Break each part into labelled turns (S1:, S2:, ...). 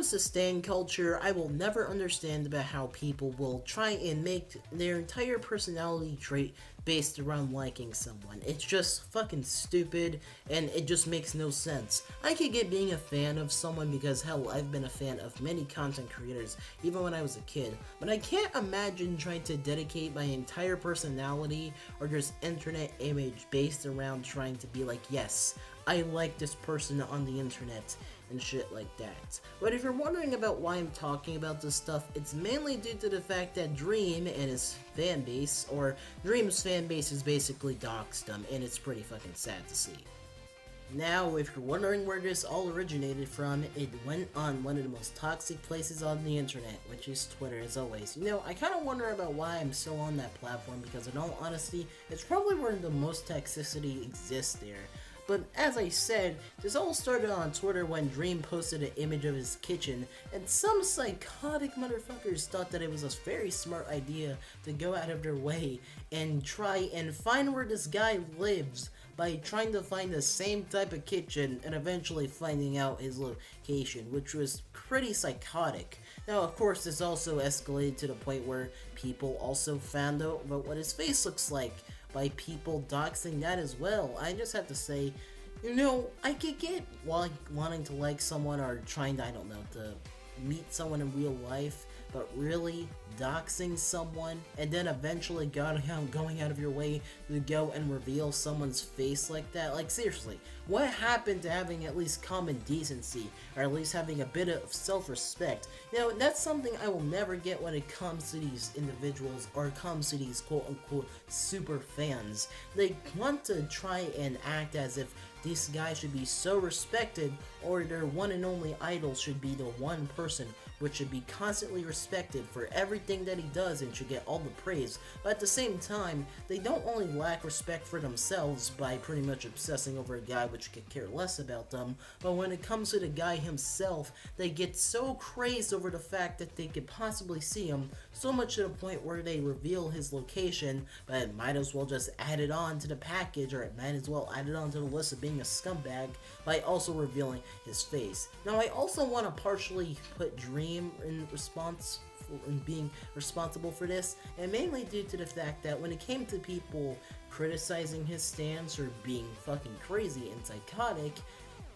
S1: comes to stan culture, I will never understand about how people will try and make their entire personality trait based around liking someone. It's just fucking stupid, and it just makes no sense. I could get being a fan of someone because, hell, I've been a fan of many content creators, even when I was a kid, but I can't imagine trying to dedicate my entire personality or just internet image based around trying to be like, yes, I like this person on the internet and shit like that. But if you're wondering about why I'm talking about this stuff, it's mainly due to the fact that Dream and his fan base, or Dream's fan base, is basically doxed him, and it's pretty fucking sad to see. Now, if you're wondering where this all originated from, it went on one of the most toxic places on the internet, which is Twitter, as always. You know, I kind of wonder about why I'm still on that platform, because in all honesty, it's probably where the most toxicity exists there. But as I said, this all started on Twitter when Dream posted an image of his kitchen, and some psychotic motherfuckers thought that it was a very smart idea to go out of their way and try and find where this guy lives by trying to find the same type of kitchen and eventually finding out his location, which was pretty psychotic. Now, of course, this also escalated to the point where people also found out about what his face looks like by people doxing that as well. I just have to say, you know, I could get wanting to like someone or trying to, I don't know, to meet someone in real life, but really doxing someone and then eventually going out of your way to go and reveal someone's face like that? Like, seriously, what happened to having at least common decency, or at least having a bit of self-respect? You know, that's something I will never get when it comes to these individuals, or comes to these quote-unquote super fans. They want to try and act as if this guy should be so respected, or their one and only idol should be the one person which should be constantly respected for everything that he does and should get all the praise. But at the same time, they don't only lack respect for themselves by pretty much obsessing over a guy which could care less about them, but when it comes to the guy himself, they get so crazed over the fact that they could possibly see him, so much to the point where they reveal his location, but it might as well just add it on to the package, or it might as well add it on to the list of being a scumbag by also revealing his face. Now, I also want to partially put Dream in being responsible for this, and mainly due to the fact that when it came to people criticizing his stance or being fucking crazy and psychotic,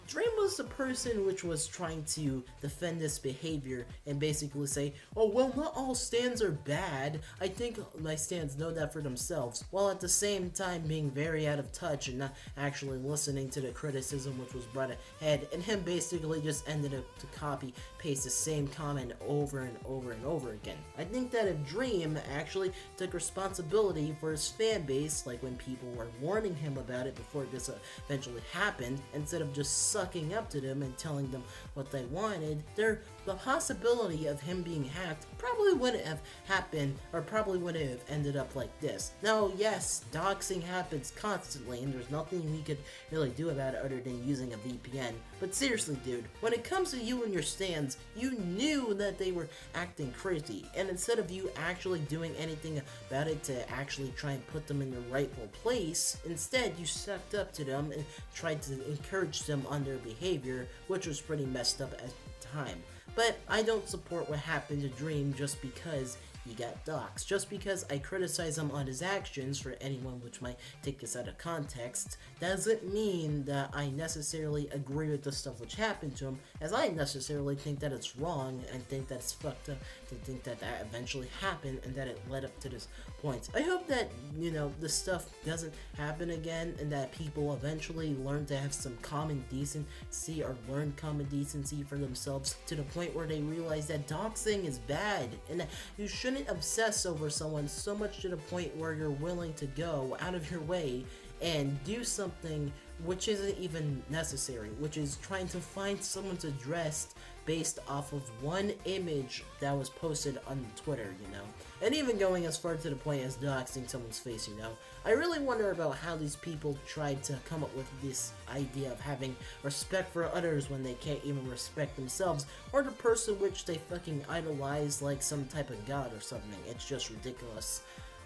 S1: Dream was the person which was trying to defend this behavior and basically say, oh well, not all stans are bad, I think my stans know that for themselves, while at the same time being very out of touch and not actually listening to the criticism which was brought ahead, and him basically just ended up to copy paste the same comment over and over and over again. I think that if Dream actually took responsibility for his fan base, like when people were warning him about it before this eventually happened, instead of just sucking up to them and telling them what they wanted, the possibility of him being hacked probably wouldn't have happened, or probably wouldn't have ended up like this. Now, yes, doxing happens constantly, and there's nothing we could really do about it other than using a VPN, but seriously, dude, when it comes to you and your stans, you knew that they were acting crazy, and instead of you actually doing anything about it to actually try and put them in their rightful place, instead you sucked up to them and tried to encourage them on their behavior, which was pretty messed up at the time. But I don't support what happened to Dream just because he got doxxed. Just because I criticize him on his actions, for anyone which might take this out of context, doesn't mean that I necessarily agree with the stuff which happened to him, as I necessarily think that it's wrong and think that it's fucked up to think that that eventually happened and that it led up to this point. I hope that, you know, this stuff doesn't happen again and that people eventually learn to have some common decency, or learn common decency for themselves, to the point where they realize that doxing is bad and that you shouldn't obsess over someone so much to the point where you're willing to go out of your way and do something which isn't even necessary, which is trying to find someone's address based off of one image that was posted on Twitter, you know, and even going as far to the point as doxing someone's face, you know. I really wonder about how these people tried to come up with this idea of having respect for others when they can't even respect themselves, or the person which they fucking idolize like some type of god or something. It's just ridiculous.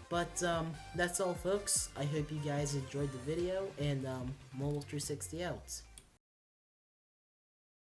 S1: But that's all, folks. I hope you guys enjoyed the video, and Mole360 out.